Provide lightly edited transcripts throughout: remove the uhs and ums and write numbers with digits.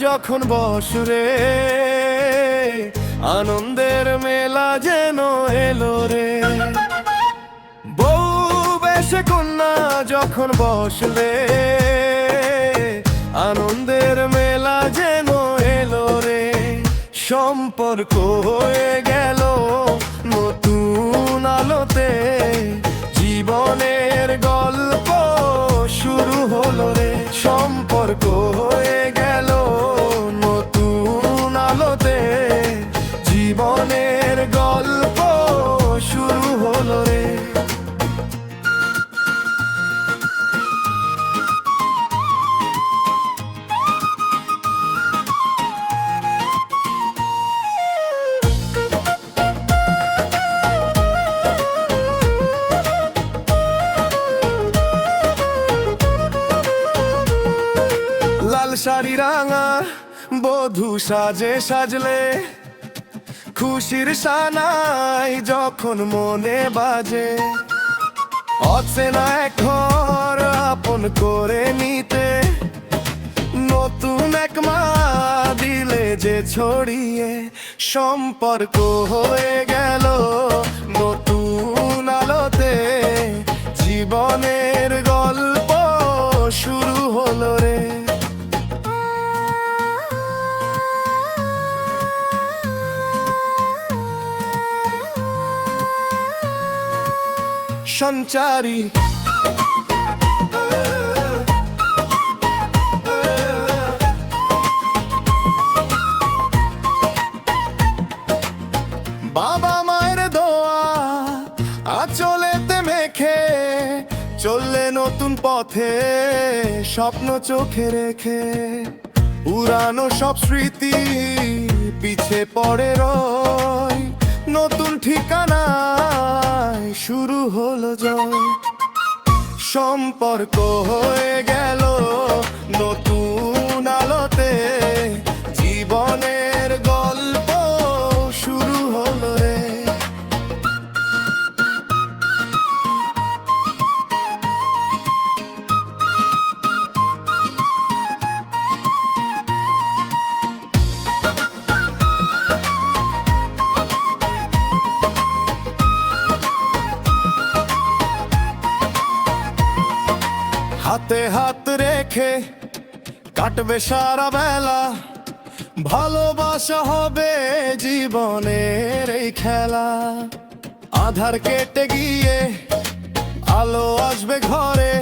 যখন বসরে, আনন্দের মেলা যেন এলো রে। বউ বেশে কন্যা যখন বসলে, আনন্দের মেলা যেন এলো রে। সম্পর্ক হয়ে গেল নতুন আলোতে, জীবনের গল্প শুরু হলো রে। সম্পর্ক হয়ে গেল নতুন আলোতে, জীবনের গল্প শুরু হলো রে। লাল শাড়ি রাঙা বধূ সাজে সাজলে, খুশির সানাই যখন মনে বাজে। অচেনা এক ঘর আপন করে নিতে, নতুন এক মা দিলে যে ছড়িয়ে। সম্পর্ক হয়ে গেল নতুন আলোতে, জীবনের গল্প শুরু হলো রে। সঞ্চারী বাবা মায়ের দোয়া আঁচলেতে মেখে, চললে নতুন পথে স্বপ্ন চোখে রেখে। পুরানো সব স্মৃতি পিছে পড়ে রয়, নতুন ঠিকানায় শুরু হলো জয়। সম্পর্ক হয়ে গেল নতুন আলোতে, জীবনের গল্প শুরু হলো রে। হাতে হাত রেখে কাটবে সারা বেলা, ভালোবাসা হবে জীবনের এই খেলা। আধার কেটে গিয়ে আলো আসবে ঘরে,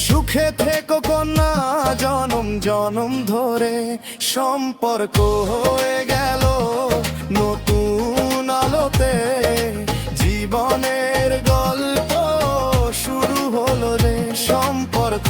সুখে থেকো কন্যা জনম জনম ধরে। সম্পর্ক হয়ে গেল নতুন আলোতে, জীবনের গল্প শুরু হলো রে। সম্পর্ক